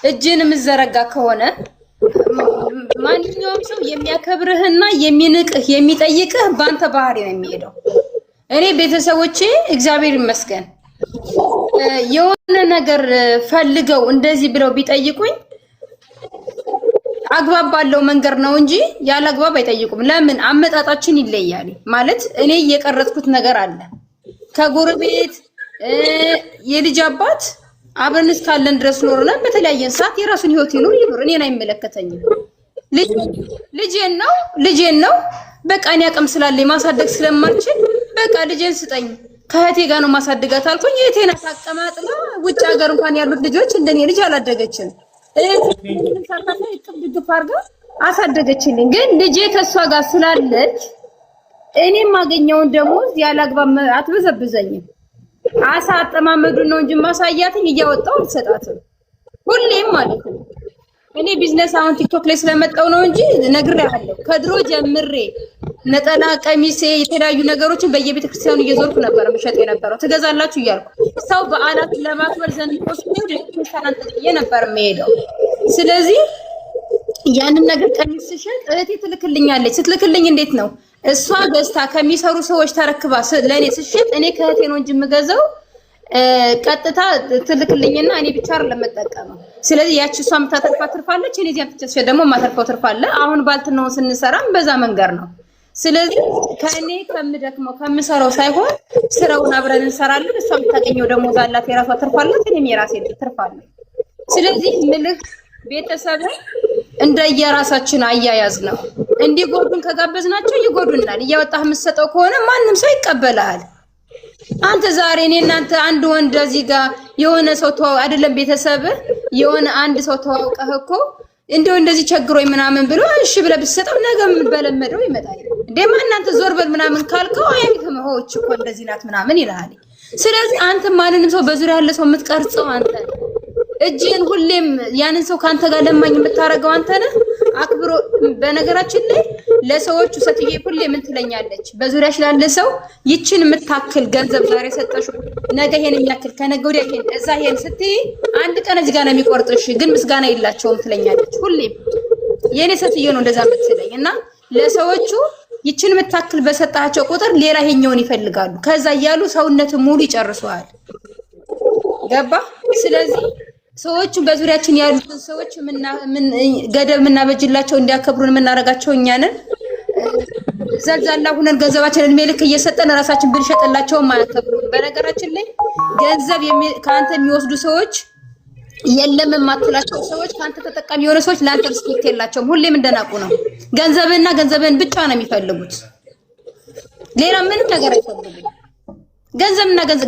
እጅን ምዘረጋ ከሆነ ማንኛውም ሰው የሚያከብርህና የሚንቅህ የሚጠይቅህ ባንተ ባህሪ ነው የሚሄደው። እኔ ቤተሰቦቼ እግዚአብሔር ይመስገን የሆነ ነገር ፈልገው እንደዚህ ብለው ቢጠይቁኝ አግባብ ባለው መንገድ ነው እንጂ ያለ አግባብ አይጠይቁም። ለምን አመጣጣችን ይለያል ማለት እኔ እየቀረጥኩት ነገር አለ ከጎረቤት የልጅ አባት አብረን እስካለን ድረስ ኖርና በተለያየ ሰዓት የራሱን ህይወት ይኖር እኔን አይመለከተኝም። ልጄን ነው በቃ እኔ አቅም ስላለኝ ማሳደግ ስለማልችል በቃ ልጄን ስጠኝ ከእህቴ ጋር ነው ማሳደጋት አልኩኝ። እህቴን አሳቀማጥላ ውጭ ሀገር እንኳን ያሉት ልጆች እንደኔ ልጅ አላደገችም። እህቴን ሳታፈ ይጥብድግ አድርጋ አሳደገችልኝ። ግን ልጄ ከሷ ጋር ስላለች እኔም ማገኘውን ደሞዝ ያላግባብ አትበዘብዘኝም። አሳ አጠማመዱ ነው እንጂ ማሳያትኝ እያወጣው አልሰጣትም ሁሌም ማለት ነው። እኔ ቢዝነስ አሁን ቲክቶክ ላይ ስለመጣው ነው እንጂ ነግሬሃለሁ። ከድሮ ጀምሬ ነጠላ ቀሚሴ የተለያዩ ነገሮችን በየቤተ ክርስቲያኑ እየዞርኩ ነበር መሸጥ የነበረው። ትገዛላችሁ እያልኩ ሰው በዓላት ለማክበር ዘንድ ክርስቲያን ተጥዬ ነበር የምሄደው። ስለዚህ ያንን ነገር ቀሚስ ስሸጥ እህቴ ትልክልኛለች። ስትልክልኝ እንዴት ነው እሷ ገዝታ ከሚሰሩ ሰዎች ተረክባ ለኔ ስሸጥ እኔ ከእህቴ ነው እንጂ የምገዛው ቀጥታ ትልክልኝና እኔ ብቻ አይደለም መጠቀመው። ስለዚህ ያቺ እሷ የምታተርፋ ትርፋለች፣ እኔ እዚያ ብቻ ደግሞ ማተርፋው ትርፋለ። አሁን ባልትነው ስንሰራም በዛ መንገድ ነው። ስለዚህ ከእኔ ከምደክመው ከምሰራው ሳይሆን ስራውን አብረን እንሰራለን። እሷ የምታገኘው ደሞዝ አላት፣ የራሷ ትርፋለች፣ እኔም የራሴ ትርፋለሁ። ስለዚህ ምልህ ቤተሰብ እንደየራሳችን አያያዝ ነው። እንዲጎዱን ከጋበዝናቸው ይጎዱናል። እያወጣህ የምትሰጠው ከሆነ ማንም ሰው ይቀበላል። አንተ ዛሬ እኔ እናንተ አንድ ወንድ እዚህ ጋር የሆነ ሰው ተዋው አይደለም ቤተሰብ የሆነ አንድ ሰው ተዋውቀህ እኮ እንደዚህ ቸግሮኝ ምናምን ብሎ እሺ ብለህ ብትሰጠው ነገ ምን በለመደው ይመጣል። ደማ እናንተ ዞር በል ምናምን ካልከው አይንከም ሆች እኮ እንደዚህ ናት ምናምን ይላል። ስለዚህ አንተ ማንንም ሰው በዙሪያ ያለ ሰው የምትቀርጸው አንተ ነህ። እጅን ሁሌም ያንን ሰው ካንተ ጋር ለማኝ የምታረገው አንተ ነህ። አክብሮ በነገራችን ላይ ለሰዎቹ ሰትዬ ሁሌ ምን ትለኛለች? በዙሪያሽ ላለ ሰው ይችን የምታክል ገንዘብ ዛሬ ሰጠሽው ነገ ይሄን የሚያክል ከነገ ወዲያ ይሄን እዛ ይሄን ስትይ አንድ ቀን እዚህ ጋር ነው የሚቆርጥሽ፣ ግን ምስጋና የላቸውም ትለኛለች። ሁሌም የኔ ሰትዬ ነው እንደዛ የምትለኝ እና ለሰዎቹ ይችን የምታክል በሰጣቸው ቁጥር ሌላ ይሄኛውን ይፈልጋሉ። ከዛ እያሉ ሰውነት ሙሉ ይጨርሰዋል። ገባ? ስለዚህ ሰዎች በዙሪያችን ያሉትን ሰዎች ገደብ የምናበጅላቸው እንዲያከብሩን የምናረጋቸው እኛ ነን። ዘልዛላ ሁነን ገንዘባችንን መልክ እየሰጠን ራሳችን ብንሸጥላቸው ማያከብሩን። በነገራችን ላይ ገንዘብ ካንተ የሚወስዱ ሰዎች የለም የማትላቸው ሰዎች ካንተ ተጠቃሚ የሆነ ሰዎች ላንተ ሪስፔክት የላቸውም። ሁሌም እንደናቁ ነው። ገንዘብና ገንዘብን ብቻ ነው የሚፈልጉት። ሌላ ምንም ነገር አይፈልጉም።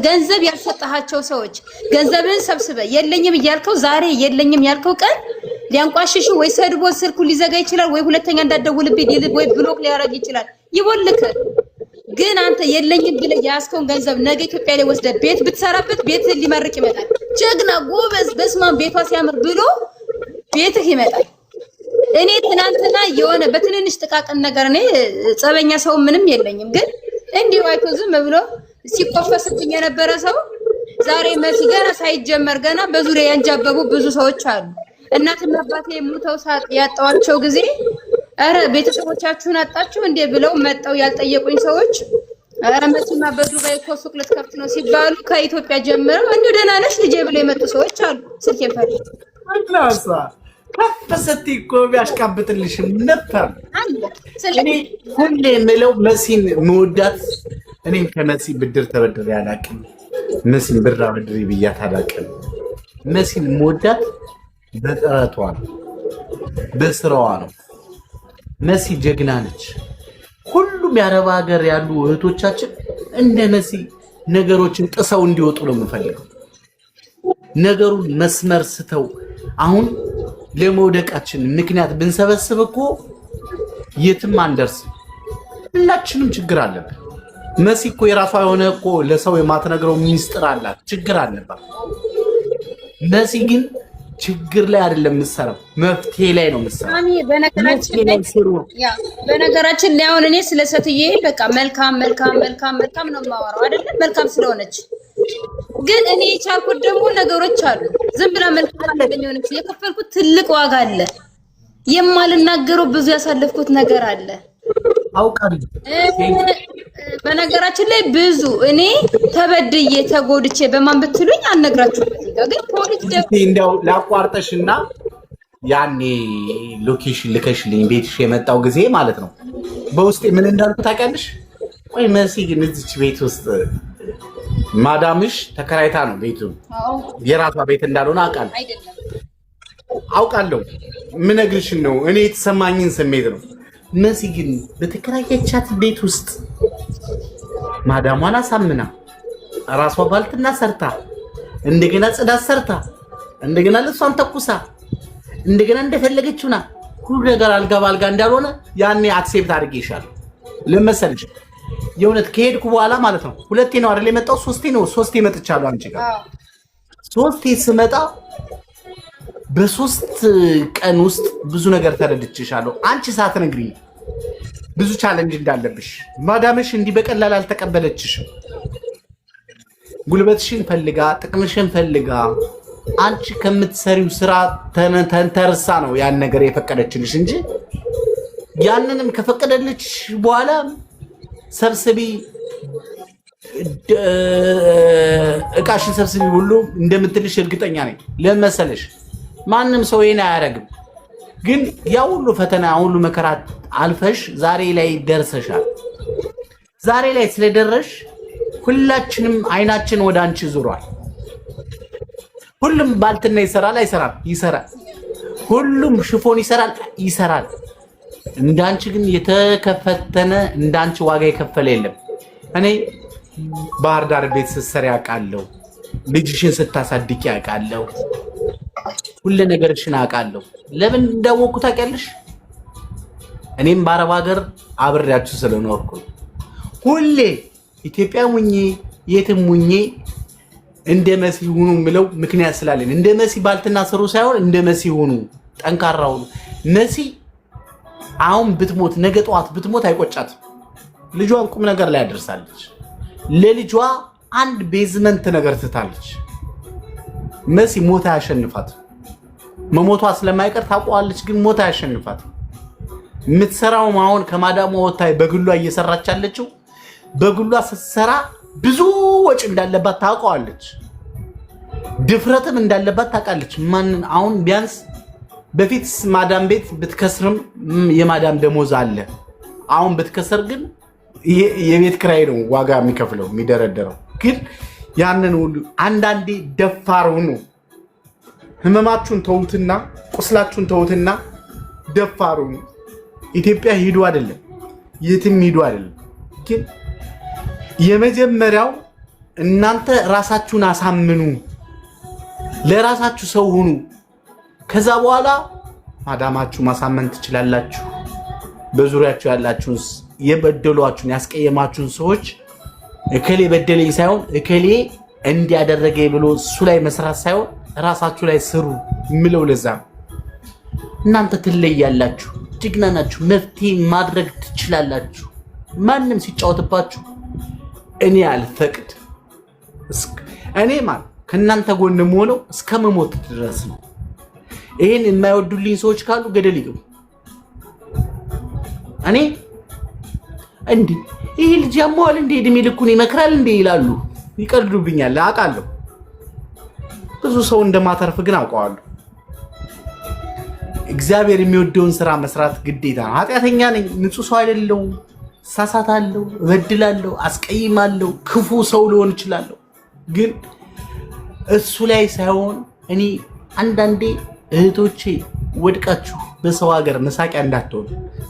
ገንዘብ ያልሰጣቸው ሰዎች ገንዘብን ሰብስበ የለኝም እያልከው ዛሬ የለኝም ያልከው ቀን ሊያንቋሽሽ ወይ ሰድቦ ስልኩ ሊዘጋ ይችላል፣ ወይ ሁለተኛ እንዳደውልብኝ ወይ ብሎክ ሊያረግ ይችላል። ይቦልክ ግን አንተ የለኝም ብለህ ያስከውን ገንዘብ ነገ ኢትዮጵያ ላይ ወስደ ቤት ብትሰራበት ቤትህ ሊመርቅ ይመጣል። ጀግና ጎበዝ በስማም ቤቷ ሲያምር ብሎ ቤትህ ይመጣል። እኔ ትናንትና የሆነ በትንንሽ ጥቃቅን ነገር እኔ ጸበኛ ሰው ምንም የለኝም፣ ግን እንዲሁ አይቶ ዝም ብሎ ሲቆፈስብኝ የነበረ ሰው ዛሬ መሲ ገና ሳይጀመር ገና በዙሪያ ያንጃበቡ ብዙ ሰዎች አሉ። እናትና አባቴ ሙተው ያጣዋቸው ጊዜ አረ ቤተሰቦቻችሁን አጣችሁ እንዴ ብለው መጣው ያልጠየቁኝ ሰዎች አረ መሲማ በዱባይ እኮ ሱቅ ልትከፍት ነው ሲባሉ ከኢትዮጵያ ጀምረው እንደው ደህና ነሽ ልጄ ብለው የመጡ ሰዎች አሉ። ስልኬን ፈልግ አክላሳ ከፈሰቲ እኮ ቢያሽቃብጥልሽም ነበር እኔ ሁሌ የምለው መሲን መወዳት እኔም ከመሲ ብድር ተበድሬ አላውቅም። መሲን ብር አበድሬ ብያት አላውቅም። መሲን መወዳት በጥረቷ ነው፣ በስራዋ ነው። መሲ ጀግና ነች። ሁሉም የአረብ ሀገር ያሉ እህቶቻችን እንደ መሲ ነገሮችን ጥሰው እንዲወጡ ነው የምፈልገው። ነገሩን መስመር ስተው አሁን ለመውደቃችን ምክንያት ብንሰበስብ እኮ የትም አንደርስም። ሁላችንም ችግር አለብን። መሲ እኮ የራሷ የሆነ እኮ ለሰው የማትነግረው ሚስጥር አላት፣ ችግር አለባት። መሲ ግን ችግር ላይ አይደለም የምትሰራው፣ መፍትሄ ላይ ነው የምትሰራው። በነገራችን ላይ አሁን እኔ ስለ ሰትዬ በቃ መልካም ነው የማወራው አይደለም፣ መልካም ስለሆነች። ግን እኔ የቻልኩት ደግሞ ነገሮች አሉ ዝም ብላ መልካም አለኝ ሆነች። የከፈልኩት ትልቅ ዋጋ አለ። የማልናገረው ብዙ ያሳለፍኩት ነገር አለ። አውቃለሁ። በነገራችን ላይ ብዙ እኔ ተበድዬ ተጎድቼ በማን ብትሉኝ አልነግራችሁም። እዚህ ጋር ግን ፖሊስ ደግሞ እንደው ላቋርጠሽና ያኔ ሎኬሽን ልከሽልኝ ቤትሽ የመጣው ጊዜ ማለት ነው በውስጤ ምን እንዳልኩ ታውቂያለሽ? ቆይ መሲ ግን እዚች ቤት ውስጥ ማዳምሽ ተከራይታ ነው ቤቱ የራሷ ቤት እንዳልሆነ አውቃለሁ። ምነግርሽን ነው እኔ የተሰማኝን ስሜት ነው። መሲ ግን በተከራየቻት ቤት ውስጥ ማዳሟን አሳምና ራሷ ባልትና ሰርታ እንደገና ጽዳት ሰርታ እንደገና ልብሷን ተኩሳ እንደገና እንደፈለገችውና ሁሉ ነገር አልጋ ባልጋ እንዳልሆነ ያኔ አክሴፕት አድርጌሻለሁ። ለመሰልሽ የእውነት ከሄድኩ በኋላ ማለት ነው ሁለቴ ነው አይደል የመጣው? ሶስቴ መጥቻለሁ አንቺ ጋር። ሶስቴ ስመጣ በሶስት ቀን ውስጥ ብዙ ነገር ተረድቼሻለሁ። አንቺ ሳትነግሪኝ ብዙ ቻሌንጅ እንዳለብሽ ማዳምሽ እንዲህ በቀላል አልተቀበለችሽም። ጉልበትሽን ፈልጋ ጥቅምሽን ፈልጋ አንቺ ከምትሰሪው ስራ ተንተርሳ ነው ያን ነገር የፈቀደችልሽ እንጂ ያንንም ከፈቀደልሽ በኋላ ሰብስቢ እቃሽን ሰብስቢ ሁሉ እንደምትልሽ እርግጠኛ ነኝ። ለመሰለሽ ማንም ሰው ይሄን አያረግም። ግን ያ ሁሉ ፈተና ሁሉ መከራ አልፈሽ ዛሬ ላይ ደርሰሻል። ዛሬ ላይ ስለደረሽ ሁላችንም አይናችን ወደ አንቺ ዙሯል። ሁሉም ባልትና ይሰራል አይሰራም? ይሰራል። ሁሉም ሽፎን ይሰራል። እንዳንቺ ግን የተከፈተነ እንዳንቺ ዋጋ የከፈለ የለም። እኔ ባህር ዳር ቤት ስትሰሪ አውቃለሁ። ልጅሽን ስታሳድቂ አውቃለሁ። ሁሉ ነገርሽን አውቃለሁ። ለምን እንዳወቅኩ ታውቂያለሽ? እኔም በአረብ ሀገር አብሬያችሁ ስለኖርኩ ሁሌ ኢትዮጵያ ሙኜ የትም ሙኜ እንደ መሲ ሁኑ ምለው ምክንያት ስላለኝ እንደ መሲ ባልትና ስሩ ሳይሆን እንደ መሲ ሁኑ፣ ጠንካራ ሁኑ። መሲ አሁን ብትሞት ነገ ጠዋት ብትሞት አይቆጫትም። ልጇን ቁም ነገር ላይ አደርሳለች። ለልጇ አንድ ቤዝመንት ነገር ትታለች። መሲ ሞት አያሸንፋት። መሞቷ ስለማይቀር ታውቀዋለች፣ ግን ሞት አያሸንፋት። የምትሰራው አሁን ከማዳሟ ወታይ በግሏ እየሰራች ያለችው በግሏ ስትሰራ ብዙ ወጪ እንዳለባት ታውቀዋለች። ድፍረትም እንዳለባት ታውቃለች። ማንን አሁን ቢያንስ በፊት ማዳም ቤት ብትከስርም የማዳም ደሞዝ አለ። አሁን ብትከሰር ግን የቤት ክራይ ነው ዋጋ የሚከፍለው የሚደረደረው። ግን ያንን ሁሉ አንዳንዴ ደፋር ሁኑ። ህመማችሁን ተውትና ቁስላችሁን ተውትና ደፋር ሁኑ። ኢትዮጵያ ሂዱ አይደለም የትም ሂዱ አይደለም። ግን የመጀመሪያው እናንተ ራሳችሁን አሳምኑ፣ ለራሳችሁ ሰው ሁኑ። ከዛ በኋላ ማዳማችሁ ማሳመን ትችላላችሁ። በዙሪያችሁ ያላችሁን የበደሏችሁን ያስቀየማችሁን ሰዎች እከሌ በደለኝ ሳይሆን እከሌ እንዲያደረገኝ ብሎ እሱ ላይ መስራት ሳይሆን ራሳችሁ ላይ ስሩ ምለው። ለዛ እናንተ ትለያላችሁ፣ ጀግና ናችሁ፣ መፍትሄ ማድረግ ትችላላችሁ። ማንም ሲጫወትባችሁ እኔ አልፈቅድ። እኔ ማለት ከእናንተ ጎን የምሆነው እስከ መሞት ድረስ ነው። ይሄን የማይወዱልኝ ሰዎች ካሉ ገደል ይገቡ። እኔ እንዲህ ይሄ ልጅ ያሟል እንደ እድሜ ልኩን ይመክራል እንደ ይላሉ፣ ይቀልዱብኛል። አውቃለሁ ብዙ ሰው እንደማተርፍ ግን አውቀዋለሁ። እግዚአብሔር የሚወደውን ስራ መስራት ግዴታ ነው። ኃጢአተኛ ነኝ፣ ንጹህ ሰው አይደለሁም። ሳሳታለሁ፣ እበድላለሁ፣ አስቀይማለሁ፣ ክፉ ሰው ልሆን እችላለሁ። ግን እሱ ላይ ሳይሆን እኔ አንዳንዴ እህቶቼ ወድቃችሁ በሰው ሀገር መሳቂያ እንዳትሆኑ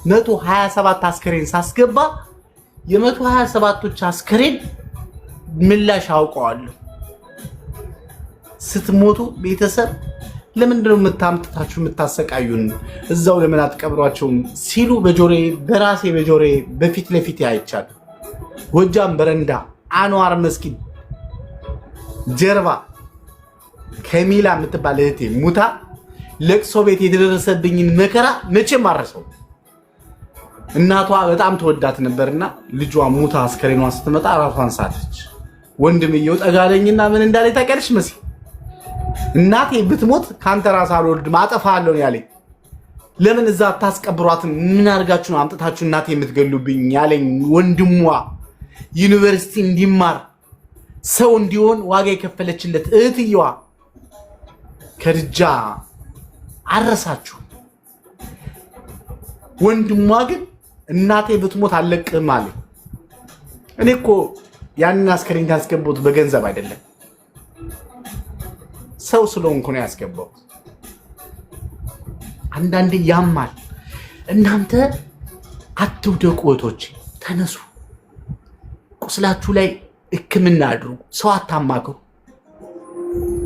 127 አስከሬን ሳስገባ የ127ቶች አስከሬን ምላሽ አውቀዋለሁ። ስትሞቱ ቤተሰብ ለምንድነው የምታምጥታችሁ የምታሰቃዩን? እዛው ለምን አትቀብሯቸውም ሲሉ በራሴ በጆሬ በፊት ለፊት አይቻል። ጎጃም በረንዳ አንዋር መስጊድ ጀርባ ከሚላ የምትባል እህቴ ሙታ ለቅሶ ቤት የተደረሰብኝን መከራ መቼም አረሰው። እናቷ በጣም ተወዳት ነበርና ልጇ ሙታ አስከሬኗ ስትመጣ ራሷን ሳተች። ወንድምየው ጠጋለኝና ምን እንዳለ ታውቂያለሽ? መሲ እናቴ ብትሞት ካንተ ራስ አልወልድም አጠፋለሁ ያለኝ ለምን እዛ አታስቀብሯትም? ምን አድርጋችሁ ነው አምጥታችሁ እናቴ የምትገሉብኝ ያለኝ ወንድሟ ዩኒቨርሲቲ እንዲማር ሰው እንዲሆን ዋጋ የከፈለችለት እህትየዋ ከድጃ አረሳችሁ። ወንድሟ ግን እናቴ ብትሞት አለቅህም አለ። እኔ እኮ ያንን አስከሬን ያስገባሁት በገንዘብ አይደለም፣ ሰው ስለሆንኩ ነው ያስገባሁት። አንዳንዴ ያማል። እናንተ አትውደቁ እህቶች፣ ተነሱ። ቁስላችሁ ላይ ሕክምና አድርጉ። ሰው አታማክሩ።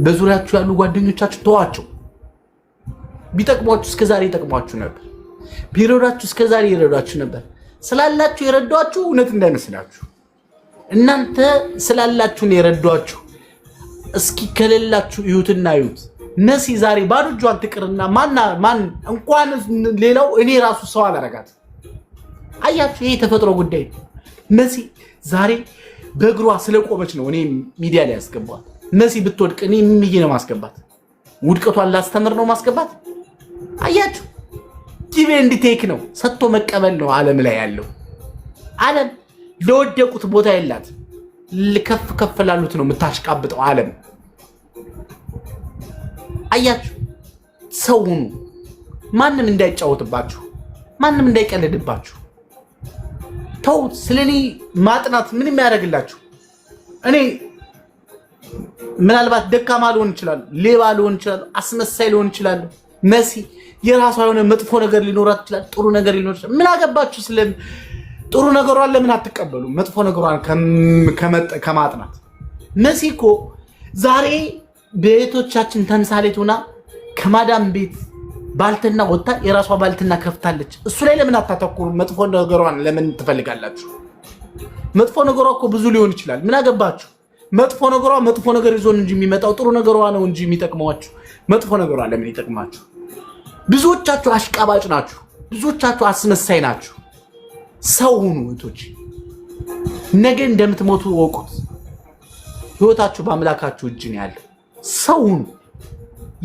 በዙሪያችሁ ያሉ ጓደኞቻችሁ ተዋቸው። ቢጠቅሟችሁ እስከዛሬ ይጠቅሟችሁ ነበር። ቢረዷችሁ እስከዛሬ ይረዷችሁ ነበር። ስላላችሁ የረዷችሁ እውነት እንዳይመስላችሁ። እናንተ ስላላችሁ ነው የረዷችሁ። እስኪ ከሌላችሁ እዩትና እዩት። መሲ ዛሬ ባዶ እጇን ትቅርና ማን እንኳን ሌላው እኔ ራሱ ሰው አላረጋት። አያችሁ፣ ይሄ ተፈጥሮ ጉዳይ። መሲ ዛሬ በእግሯ ስለቆመች ነው እኔ ሚዲያ ላይ ያስገባዋል። መሲ ብትወድቅ እኔ ምን ብዬ ነው ማስገባት? ውድቀቷን ላስተምር ነው ማስገባት? አያችሁ፣ ጊዜ እንዲቴክ ነው፣ ሰጥቶ መቀበል ነው ዓለም ላይ ያለው። ዓለም ለወደቁት ቦታ የላት፣ ከፍ ከፍ ላሉት ነው የምታሽቃብጠው ዓለም። አያችሁ፣ ሰው ሁኑ። ማንም እንዳይጫወትባችሁ፣ ማንም እንዳይቀልድባችሁ። ተውት። ስለኔ ማጥናት ምንም ያደርግላችሁ። እኔ ምናልባት ደካማ ልሆን ይችላል፣ ሌባ ልሆን ይችላል፣ አስመሳይ ልሆን ይችላል። መሲ የራሷ የሆነ መጥፎ ነገር ሊኖራት ይችላል፣ ጥሩ ነገር ሊኖር ይችላል። ምን አገባችሁ? ስለ ጥሩ ነገሯን ለምን አትቀበሉ? መጥፎ ነገሯን ከማጥናት። መሲ እኮ ዛሬ ቤቶቻችን ተምሳሌት ሆና ከማዳም ቤት ባልትና ወጣ የራሷ ባልትና ከፍታለች። እሱ ላይ ለምን አታተኩሩ? መጥፎ ነገሯን ለምን ትፈልጋላችሁ? መጥፎ ነገሯ እኮ ብዙ ሊሆን ይችላል። ምን አገባችሁ? መጥፎ ነገሯ መጥፎ ነገር ይዞን እንጂ የሚመጣው ጥሩ ነገሯ ነው እንጂ የሚጠቅማችሁ። መጥፎ ነገሯ ለምን ይጠቅማችሁ? ብዙዎቻችሁ አሽቃባጭ ናችሁ። ብዙዎቻችሁ አስመሳይ ናችሁ። ሰው ሁኑ እህቶች። ነገ እንደምትሞቱ ወቁት። ህይወታችሁ በአምላካችሁ እጅ ነው ያለው። ሰው ሁኑ።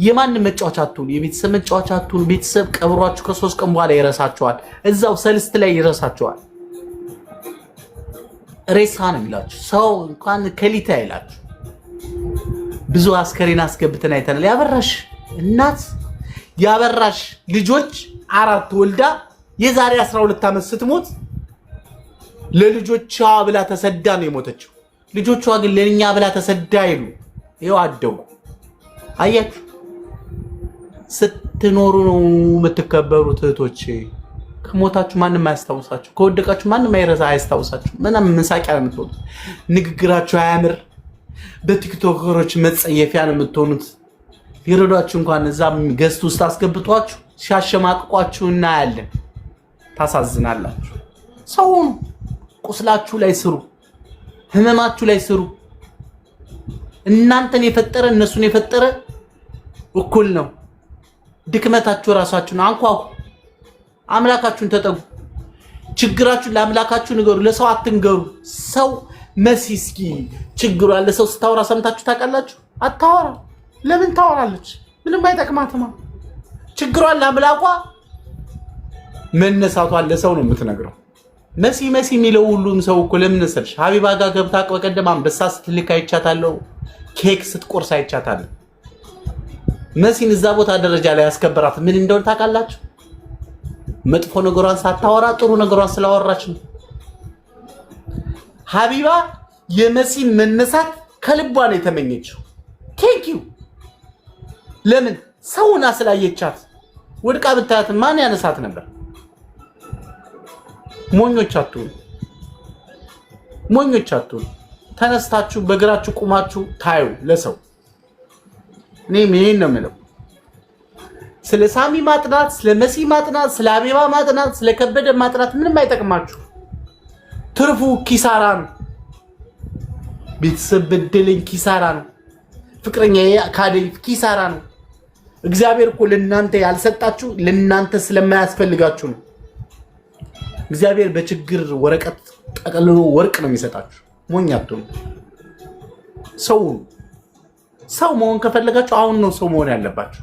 የማንም መጫወቻ አትሁኑ። የቤተሰብ መጫወቻ አትሁኑ። ቤተሰብ ቀብሯችሁ ከ3 ቀን በኋላ ይረሳችኋል። እዛው ሰልስት ላይ ይረሳችኋል። ሬሳ ነው የሚላችሁ። ሰው እንኳን ከሊታ አይላችሁ። ብዙ አስከሬን አስገብተን አይተናል። ያበራሽ እናት ያበራሽ ልጆች 4 ወልዳ የዛሬ 12 ዓመት ስትሞት ለልጆቿ ብላ ተሰዳ ነው የሞተችው። ልጆቿ ግን ለኛ ብላ ተሰዳ ይሉ ይኸው አደጉ። አያችሁ፣ ስትኖሩ ነው የምትከበሩት እህቶቼ። ከሞታችሁ ማንም አያስታውሳችሁ፣ ከወደቃችሁ ማንም አያስታውሳችሁ። ምንም መሳቂያ ነው የምትሆኑት። ንግግራችሁ አያምር፣ በቲክቶከሮች መጸየፊያ ነው የምትሆኑት። ይረዷችሁ እንኳን እዛም ገዝት ውስጥ አስገብቷችሁ ሲያሸማቅቋችሁ እናያለን። ታሳዝናላችሁ። ሰው ቁስላችሁ ላይ ስሩ፣ ህመማችሁ ላይ ስሩ። እናንተን የፈጠረ እነሱን የፈጠረ እኩል ነው። ድክመታችሁ ራሳችሁን አንኳኩ። አምላካችሁን ተጠጉ። ችግራችሁን ለአምላካችሁ ንገሩ፣ ለሰው አትንገሩ። ሰው መሲ እስኪ ችግሩ ያለ ሰው ስታወራ ሰምታችሁ ታውቃላችሁ? አታወራ። ለምን ታወራለች? ምንም አይጠቅማትማ። ችግሯን ለአምላኳ መነሳቷን ለሰው ነው የምትነግረው። መሲ የሚለው ሁሉም ሰው እኮ ለምን መሰልሽ? ሀቢባ ጋር ገብታ በቀደም አንበሳ ስትልክ አይቻታለሁ፣ ኬክ ስትቆርስ አይቻታለሁ። መሲን እዛ ቦታ ደረጃ ላይ ያስከበራት ምን እንደሆነ ታውቃላችሁ? መጥፎ ነገሯን ሳታወራ ጥሩ ነገሯን ስላወራች ነው። ሀቢባ የመሲን መነሳት ከልቧ ነው የተመኘችው። ቴንኪዩ። ለምን? ሰውና ስላየቻት። ወድቃ ብታያት ማን ያነሳት ነበር? ሞኞች አትሁኑ። ተነስታችሁ በእግራችሁ ቁማችሁ ታዩ ለሰው። እኔ ምን ነው የምለው? ስለ ሳሚ ማጥናት፣ ስለ መሲ ማጥናት፣ ስለ አቤባ ማጥናት፣ ስለ ከበደ ማጥናት ምንም አይጠቅማችሁ። ትርፉ ኪሳራ ነው። ቤተሰብ በደለኝ ኪሳራ ነው። ፍቅረኛ ካደኝ ኪሳራ ነው። እግዚአብሔር እኮ ለእናንተ ያልሰጣችሁ ለእናንተ ስለማያስፈልጋችሁ ነው። እግዚአብሔር በችግር ወረቀት ጠቅልሎ ወርቅ ነው የሚሰጣችሁ። ሞኝ አትሁኑ። ሰው መሆን ከፈለጋችሁ አሁን ነው ሰው መሆን ያለባችሁ።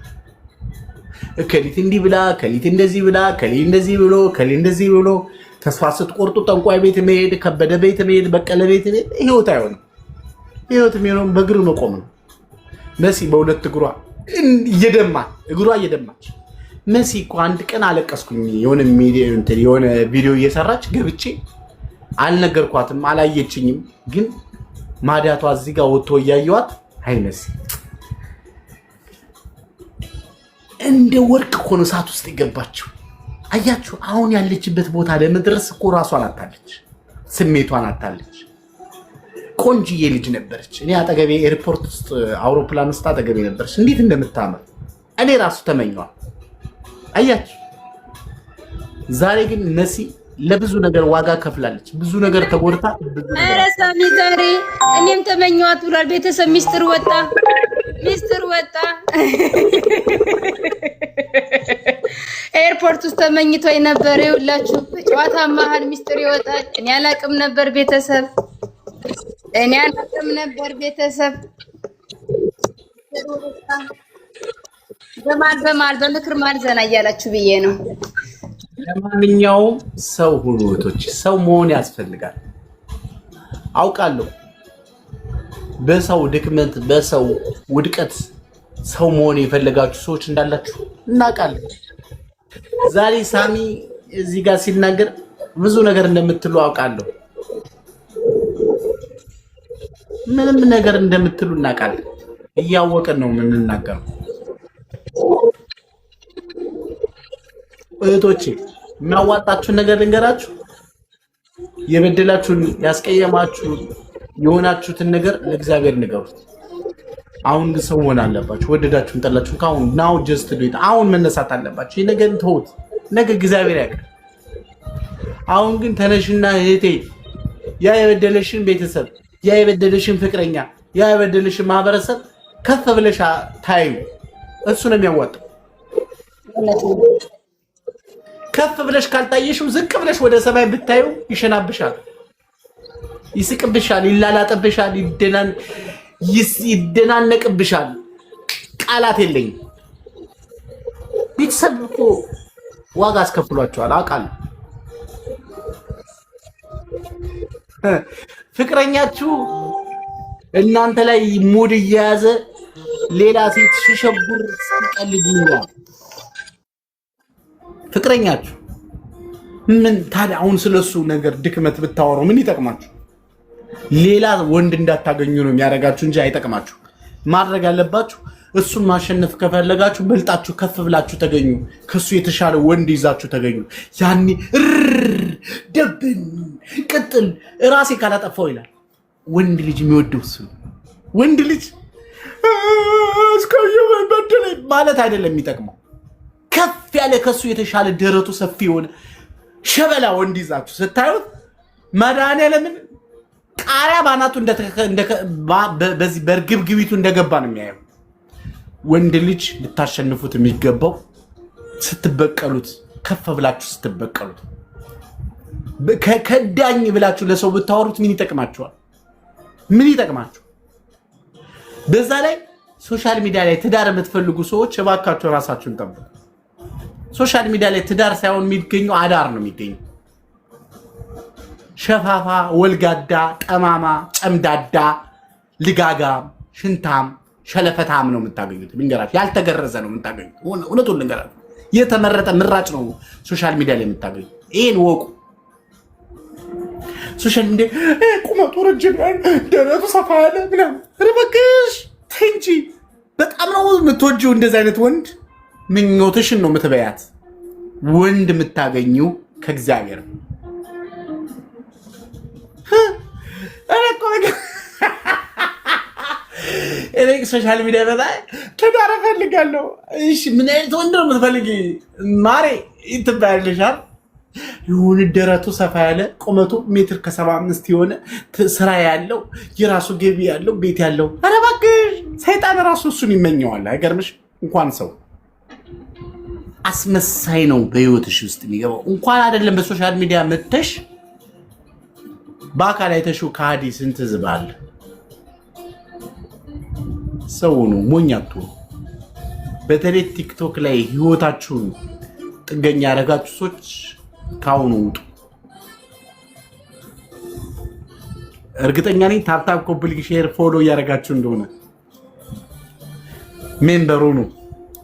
እከሊት እንዲህ ብላ፣ እከሊት እንደዚህ ብላ፣ እከሊ እንደዚህ ብሎ፣ እከሊ እንደዚህ ብሎ ተስፋ ስትቆርጡ ጠንቋይ ቤት መሄድ፣ ከበደ ቤት መሄድ፣ በቀለ ቤት መሄድ ህይወት አይሆንም። ህይወት የሚሆነው በእግር መቆም ነው። መሲ በሁለት እግሯ እየደማች መሲ እኮ አንድ ቀን አለቀስኩኝ። የሆነ ቪዲዮ እየሰራች ገብቼ አልነገርኳትም፣ አላየችኝም። ግን ማዳቷ እዚህ ጋር ወጥቶ እያየዋት አይ መሲ እንደ ወርቅ እኮ ነው እሳት ውስጥ የገባችው። አያችሁ አሁን ያለችበት ቦታ ለመድረስ እኮ ራሷን አታለች፣ ስሜቷን አታለች። ቆንጅዬ ልጅ ነበረች። እኔ አጠገቤ ኤርፖርት ውስጥ አውሮፕላን ውስጥ አጠገቤ ነበረች። እንዴት እንደምታምር እኔ ራሱ ተመኘዋል። አያችሁ ዛሬ ግን መሲ ለብዙ ነገር ዋጋ ከፍላለች። ብዙ ነገር ተጎድታ። ኧረ ሳሚ ዛሬ እኔም ተመኘዋት ብሏል። ቤተሰብ ሚስጥር ወጣ። ኤርፖርት ውስጥ ተመኝቶ የነበረ ይኸውላችሁ፣ ጨዋታ መሀል ሚስጥር ይወጣል። እኔ አላቅም ነበር ቤተሰብ፣ በማል በምክር ማል ዘና እያላችሁ ብዬ ነው። ለማንኛውም ሰው ሁሉ እህቶች ሰው መሆን ያስፈልጋል። አውቃለሁ በሰው ድክመት በሰው ውድቀት ሰው መሆን የፈለጋችሁ ሰዎች እንዳላችሁ እናውቃለን። ዛሬ ሳሚ እዚህ ጋር ሲናገር ብዙ ነገር እንደምትሉ አውቃለሁ። ምንም ነገር እንደምትሉ እናውቃለን። እያወቅን ነው የምንናገረው። እህቶቼ የሚያዋጣችሁን ነገር ልንገራችሁ። የበደላችሁን ያስቀየማችሁን የሆናችሁትን ነገር ለእግዚአብሔር ንገሩት። አሁን ግን ሰው መሆን አለባችሁ። ወደዳችሁን ጠላችሁን ካሁን ናው ጀስት ዱ ኢት። አሁን መነሳት አለባችሁ። ይሄ ነገር ተውት፣ ነገ እግዚአብሔር ያውቃል። አሁን ግን ተነሽና እህቴ ያ የበደለሽን ቤተሰብ፣ ያ የበደለሽን ፍቅረኛ፣ ያ የበደለሽን ማህበረሰብ ከፍ ብለሽ ታዩ። እሱ ነው የሚያዋጣው። ከፍ ብለሽ ካልታየሽው ዝቅ ብለሽ ወደ ሰማይ ብታዩ ይሸናብሻል፣ ይስቅብሻል፣ ይላላጥብሻል፣ ይደናነቅብሻል። ቃላት የለኝም። ቤተሰብ እኮ ዋጋ አስከፍሏቸዋል አውቃለሁ። ፍቅረኛችሁ እናንተ ላይ ሙድ እየያዘ ሌላ ሴት ሲሸጉር ሲቀልድ ይላል። ፍቅረኛችሁ ምን ታዲያ አሁን ስለሱ ነገር ድክመት ብታወሩ ምን ይጠቅማችሁ? ሌላ ወንድ እንዳታገኙ ነው የሚያደርጋችሁ እንጂ አይጠቅማችሁ። ማድረግ ያለባችሁ እሱን ማሸነፍ ከፈለጋችሁ በልጣችሁ ከፍ ብላችሁ ተገኙ። ከሱ የተሻለ ወንድ ይዛችሁ ተገኙ። ያኔ ደብን ቅጥል ራሴ ካላጠፋው ይላል። ወንድ ልጅ የሚወደው እሱ ወንድ ልጅ እስከየው በደለ ማለት አይደለም የሚጠቅመው። ከፍ ያለ ከሱ የተሻለ ደረቱ ሰፊ የሆነ ሸበላ ወንድ ይዛችሁ ስታዩት መድኃኒዓለምን ቃሪያ ባናቱ በዚህ በርግብግቢቱ እንደገባ ነው የሚያየው። ወንድ ልጅ ልታሸንፉት የሚገባው ስትበቀሉት፣ ከፍ ብላችሁ ስትበቀሉት። ከዳኝ ብላችሁ ለሰው ብታወሩት ምን ይጠቅማችኋል? ምን ይጠቅማችሁ? በዛ ላይ ሶሻል ሚዲያ ላይ ትዳር የምትፈልጉ ሰዎች እባካችሁ ራሳችሁን ጠብቁ። ሶሻል ሚዲያ ላይ ትዳር ሳይሆን የሚገኘው አዳር ነው የሚገኘው። ሸፋፋ፣ ወልጋዳ፣ ጠማማ፣ ጨምዳዳ፣ ልጋጋም፣ ሽንታም፣ ሸለፈታም ነው የምታገኙት። ልንገራችሁ፣ ያልተገረዘ ነው የምታገኙት። እውነቱን ልንገራችሁ፣ የተመረጠ ምራጭ ነው ሶሻል ሚዲያ ላይ የምታገኙት። ይሄን ወቁ። ሶሻል ሚዲያ ቁመቱ ረጅም ደረቱ ሰፋ ያለ ምናምን እባክሽ ተይ እንጂ። በጣም ነው የምትወጂው እንደዚህ አይነት ወንድ። ምኞትሽን ነው የምትበያት። ወንድ የምታገኙ ከእግዚአብሔር ነው። እኔ ሶሻል ሚዲያ በላይ ትዳር እፈልጋለሁ። እሺ ምን አይነት ወንድ ነው የምትፈልጊ ማሬ? ትባያለሻል። የሆነ ደረቱ ሰፋ ያለ ቁመቱ ሜትር ከ75 የሆነ ስራ ያለው የራሱ ገቢ ያለው ቤት ያለው። ኧረ እባክሽ ሰይጣን ራሱ እሱን ይመኘዋል። አይገርምሽ? እንኳን ሰው አስመሳይ ነው በህይወትሽ ውስጥ የሚገባው። እንኳን አይደለም በሶሻል ሚዲያ መተሽ በአካል አይተሽው ከሃዲ ስንት ዝባል። ሰው ነው ሞኝ አትሁኑ። በተለይ ቲክቶክ ላይ ህይወታችሁን ጥገኛ ያደረጋችሁ ሰዎች ካሁኑ ውጡ። እርግጠኛ ነኝ ታፕታፕ ኮምፕሊት ሼር ፎሎ እያደረጋችሁ እንደሆነ ሜምበሩ ነው።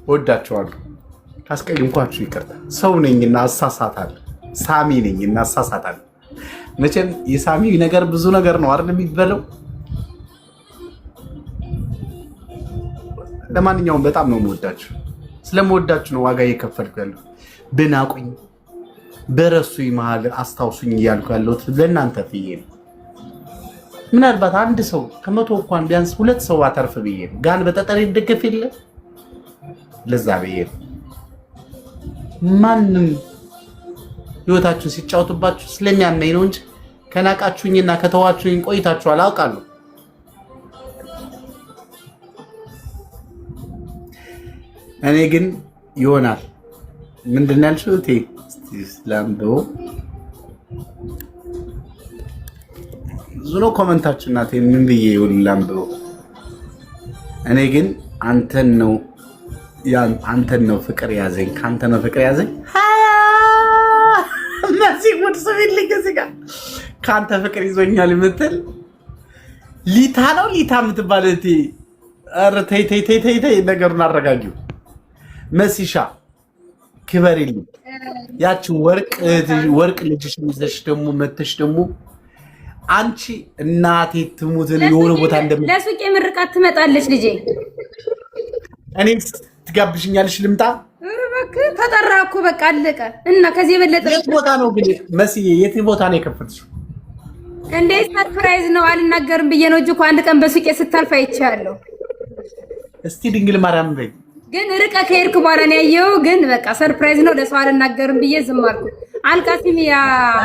ወዳችኋለሁ። ካስቀየምኳችሁ ይቅርታ። ሰው ነኝና አሳሳታለሁ። ሳሚ ነኝና አሳሳታለሁ። መቼም የሳሚ ነገር ብዙ ነገር ነው አይደል የሚበለው። ለማንኛውም በጣም ነው የምወዳችሁ። ስለምወዳችሁ ነው ዋጋ እየከፈልኩ ያለው። ብናቁኝ በረሱኝ መሀል አስታውሱኝ እያልኩ ያለሁት ለእናንተ ብዬ ነው። ምናልባት አንድ ሰው ከመቶ እንኳን ቢያንስ 2 ሰው አተርፍ ብዬ ነው። ጋን በጠጠር ይደገፍ የለ ለዛ ብዬ ነው። ማንም ህይወታችሁን ሲጫወቱባችሁ ስለሚያመኝ ነው እንጂ ከናቃችሁኝና ከተዋችሁኝ ቆይታችኋል አውቃለሁ። እኔ ግን ይሆናል ምንድን ነው ያልሽው? ላምበው ብዙ ነው ኮመንታችሁ። እናቴ ምን ብዬ ይሁን ላምበው? እኔ ግን አንተን ነው ፍቅር ያዘኝ፣ ካንተ ነው ፍቅር ያዘኝ። እነዚህ ጉድ ስሚልኝ፣ እዚህ ጋር ካንተ ፍቅር ይዞኛል የምትል ሊታ ነው ሊታ የምትባል እህቴ፣ ኧረ ተይ ተይ ተይ ተይ፣ ነገሩን አረጋጊው። መሲሻ ክበሪልኝ። ያቺን ወርቅ ልጅሽን ይዘሽ ደግሞ መተሽ ደግሞ አንቺ እናቴ ትሙትን የሆነ ቦታ ለሱቄ ምርቃት ትመጣለች ልጄ። እኔ ትጋብሽኛለሽ? ልምጣ? ኧረ እባክህ ተጠራ እኮ በቃ አለቀ። እና ከዚህ የበለጠ የት ቦታ ነው ግን መስዬ? የት ቦታ ነው የከፈትሽው? እንዴ ሰርፕራይዝ ነው አልናገርም ብዬ ነው እንጂ እኮ አንድ ቀን በሱቄ ስታልፍ አይቻለሁ። እስቲ ድንግል ማርያም በይ። ግን ርቀ ከሄድክ በኋላ ነው ያየው። ግን በቃ ሰርፕራይዝ ነው ለሰው አልናገርም ብዬ ዝም አልኩ። አልቃሲሚያ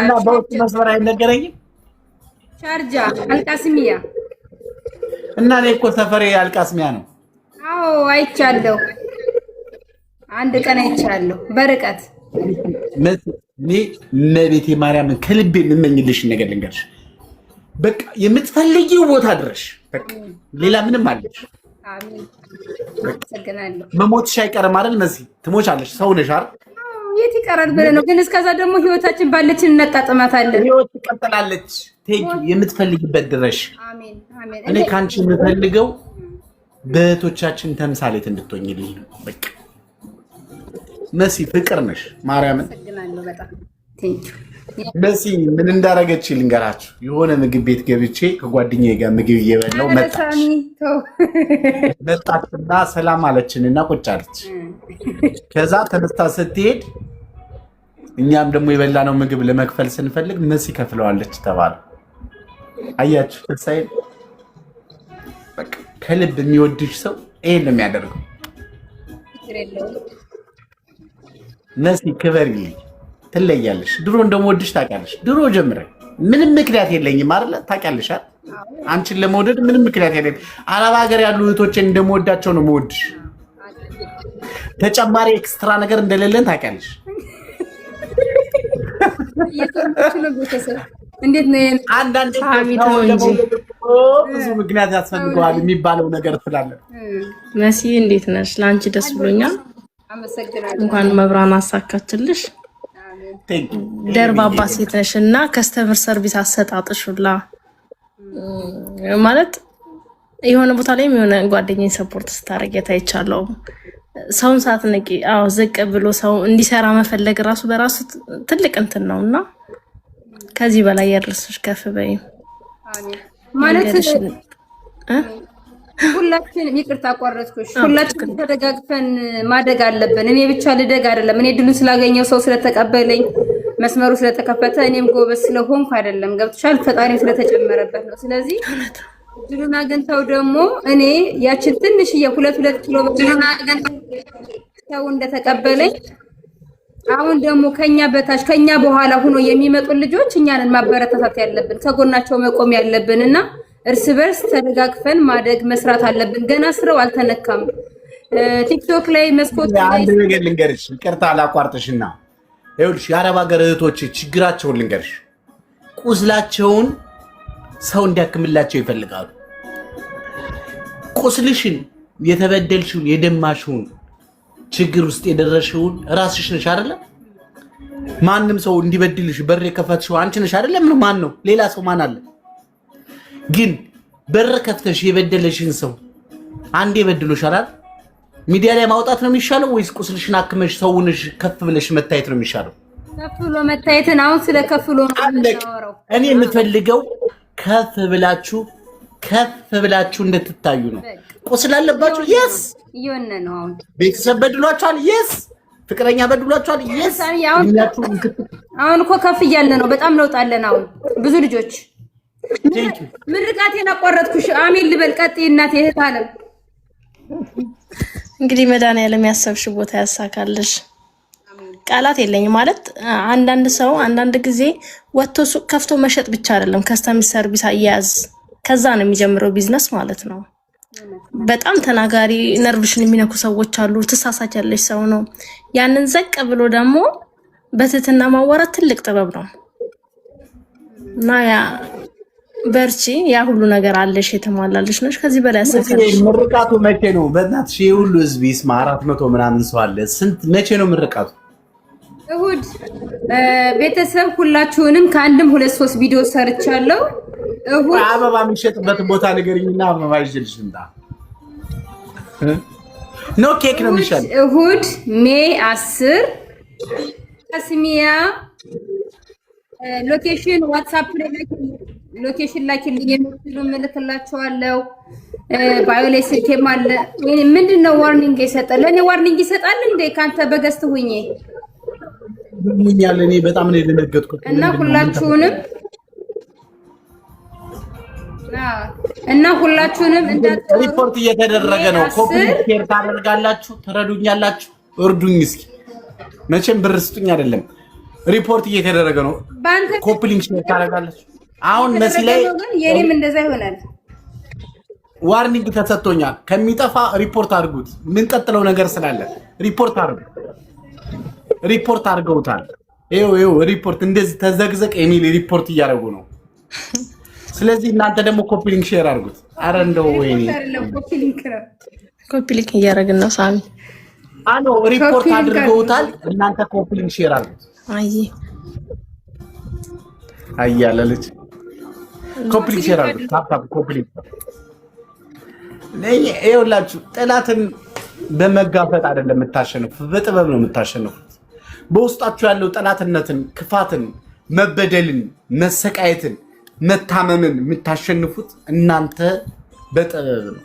እና በውስጥ መስመር አይነገረኝም። ሻርጃ አልቃሲሚያ እና እኔ እኮ ሰፈሬ አልቃስሚያ ነው። አዎ አይቻለሁ። አንድ ቀን አይቻለሁ በርቀት። እኔ እመቤቴ ማርያምን ከልቤ የምመኝልሽ ነገር ልንገርሽ። በቃ የምትፈልጊው ቦታ ድረሽ። በቃ ሌላ ምንም አለሽ። አሜን። አመሰግናለሁ። መሞትሽ አይቀርም አይደል? መሲ ትሞቻለሽ። ሰው ነሽ አይደል? የት ይቀራል ብለህ ነው? ግን እስከዛ ደግሞ ህይወታችን ባለችን እናጣጥማታለን። ህይወት ትቀጥላለች። የምትፈልጊበት ድረሽ። አሜን አሜን። እኔ ካንቺ የምፈልገው በእህቶቻችን ተምሳሌት እንድትሆኝልኝ ነው። በቃ መሲ ፍቅር ነሽ። ማርያምን አመሰግናለሁ በጣም ቴንኪው። መሲ ምን እንዳረገች ልንገራችሁ። የሆነ ምግብ ቤት ገብቼ ከጓደኛዬ ጋር ምግብ እየበላሁ መጣችና ሰላም አለችንና ቁጭ አለች። ከዛ ተነስታ ስትሄድ እኛም ደግሞ የበላነው ምግብ ለመክፈል ስንፈልግ መሲ ከፍለዋለች ተባለ። አያችሁ ተሳይ በቃ ከልብ የሚወድሽ ሰው ይሄን ነው የሚያደርገው። መሲ ክበሪልኝ፣ ትለያለሽ። ድሮ እንደምወድሽ ታውቂያለሽ። ድሮ ጀምረ ምንም ምክንያት የለኝም አይደል? ታውቂያለሽ አይደል? አንቺን ለመውደድ ምንም ምክንያት የለኝም። አረብ ሀገር ያሉ እህቶችን እንደምወዳቸው ነው የምወድሽ። ተጨማሪ ኤክስትራ ነገር እንደሌለን ታውቂያለሽ። እንዴት ነው አንዳንድ ብዙ ምክንያት ያስፈልገዋል የሚባለው ነገር ስላለ። መሲ እንዴት ነሽ? ለአንቺ ደስ ብሎኛል። እንኳን መብራን አሳካችልሽ። ደርባባ ሴት ነሽ እና ከስተመር ሰርቪስ አሰጣጥሽ ሁላ ማለት የሆነ ቦታ ላይ የሆነ ጓደኛዬ ሰፖርት ስታደርግ ታይቻለሁ። ሰውን ሳትንቂ፣ አዎ ዝቅ ብሎ ሰው እንዲሰራ መፈለግ ራሱ በራሱ ትልቅ እንትን ነው እና ከዚህ በላይ ያደርስሽ ከፍ በይ ማለት ሁላችንም ይቅርታ አቋረጥኩሽ። ሁላችንም ተደጋግፈን ማደግ አለብን። እኔ ብቻ ልደግ አይደለም። እኔ ድሉን ስላገኘው ሰው ስለተቀበለኝ መስመሩ ስለተከፈተ እኔም ጎበዝ ስለሆንኩ አይደለም። ገብቶሻል? ፈጣሪም ስለተጨመረበት ነው። ስለዚህ ድሉን አግኝተው ደግሞ እኔ ያችን ትንሽዬ 2 ኪሎ ድሉን አግኝተው ሰው እንደተቀበለኝ አሁን ደግሞ ከኛ በታች ከኛ በኋላ ሆኖ የሚመጡ ልጆች እኛንን ማበረታታት ያለብን ከጎናቸው መቆም ያለብን እና እርስ በርስ ተደጋግፈን ማደግ መስራት አለብን። ገና ስራው አልተነካም። ቲክቶክ ላይ መስኮት ላይ አንድ ነገር ልንገርሽ፣ ይቅርታ አላቋርጥሽና፣ ይኸውልሽ የአረብ ሀገር እህቶች ችግራቸውን ልንገርሽ። ቁስላቸውን ሰው እንዲያክምላቸው ይፈልጋሉ። ቁስልሽን የተበደልሽውን የደማሽውን ችግር ውስጥ የደረሽውን ራስሽ ነሽ አይደለ? ማንም ሰው እንዲበድልሽ በር የከፈትሽው አንቺ ነሽ አይደለ? ማን ነው? ሌላ ሰው ማን አለ? ግን በር ከፍተሽ የበደለሽን ሰው አንዴ በድሎሻል አይደል? ሚዲያ ላይ ማውጣት ነው የሚሻለው ወይስ ቁስልሽን አክመሽ ሰውንሽ ከፍ ብለሽ መታየት ነው የሚሻለው? ከፍ ብሎ መታየትን አሁን ስለ ከፍ ብሎ ነው የምናወራው። እኔ የምፈልገው ከፍ ብላችሁ እንድትታዩ ነው። ቁስል አለባችሁ? የስ እየሆነ ነው። አሁን ቤተሰብ በድሏችኋል? የስ ፍቅረኛ በድሏችኋል? የስ አሁን እኮ ከፍ እያለ ነው። በጣም ለውጥ አለን። አሁን ብዙ ልጆች ምርቃቴን አቋረጥኩሽ። አሜን ልበል። ቀጥይ እናቴ እህት አለም። እንግዲህ መድኃኒዓለም ያሰብሽ ቦታ ያሳካልሽ። ቃላት የለኝም ማለት አንዳንድ ሰው አንዳንድ ጊዜ ወጥቶ ሱቅ ከፍቶ መሸጥ ብቻ አይደለም ከስተመር ሰርቪስ አያያዝ ከዛ ነው የሚጀምረው ቢዝነስ ማለት ነው። በጣም ተናጋሪ ነርቭሽን የሚነኩ ሰዎች አሉ። ትሳሳቻለሽ ሰው ነው። ያንን ዘቅ ብሎ ደግሞ በትህትና ማዋራት ትልቅ ጥበብ ነው እና ያ በርቺ። ያ ሁሉ ነገር አለሽ፣ የተሟላልሽ ነሽ። ከዚህ በላይ ያሳካልሽ። ምርቃቱ መቼ ነው? በእናትሽ ሁሉ ህዝብ ይስማ። 400 ምናምን ሰው አለ። ስንት መቼ ነው ምርቃቱ? እሁድ። ቤተሰብ ሁላችሁንም ከአንድም 2-3 ቪዲዮ ሰርቻለሁ። እሁድ አበባ የሚሸጥበት ቦታ ንገሪኝና አበባ ይዤልሽ እንዳ ኖ ኬክ ነው የሚሻለው። እሁድ ሜይ 10 ከስሚያ ሎኬሽን ዋትስአፕ ላይ ሎኬሽን ላኪልኝ የምትሉ ምልክላችኋለሁ። ባዮ ላይ ስልኬም አለ። ምንድነው ዋርኒንግ ይሰጣል? ለኔ ዋርኒንግ ይሰጣል እንዴ? ካንተ በገስት ሁኜ ምንኛል? እኔ በጣም ነው የደነገጥኩት። እና ሁላችሁንም እንዳትቀሩ። ሪፖርት እየተደረገ ነው። ኮፒ ሼር ታደርጋላችሁ፣ ትረዱኛላችሁ። እርዱኝ እስኪ። መቼም ብር ስጡኝ አይደለም። ሪፖርት እየተደረገ ነው። ኮፒ ሊንክ ሼር ታደርጋላችሁ። አሁን መሲ ላይ የኔም እንደዛ ይሆናል። ዋርኒንግ ተሰጥቶኛል። ከሚጠፋ ሪፖርት አድርጉት። ምን ቀጥለው ነገር ስላለ ሪፖርት አድርጉ። ሪፖርት አድርገውታል። ይኸው ሪፖርት እንደዚህ ተዘግዘቅ የሚል ሪፖርት እያደረጉ ነው። ስለዚህ እናንተ ደግሞ ኮፒ ሊንክ ሼር አድርጉት። አረ እንደው ወይኔ ኮፒ ሊንክ እያደረግን ነው። ሳሚ አሎ ሪፖርት አድርገውታል። እናንተ ኮፒ ሊንክ ሼር አድርጉት። አያለች ኮፒ ሊንክ ሼር አድርጉት። ታፕ ኮፒ ሊንክ ነኝ። ይኸውላችሁ ጠላትን በመጋፈጥ አይደለም የምታሸንፉት፣ በጥበብ ነው የምታሸንፉት። በውስጣችሁ ያለው ጠላትነትን፣ ክፋትን፣ መበደልን፣ መሰቃየትን፣ መታመምን የምታሸንፉት እናንተ በጥበብ ነው።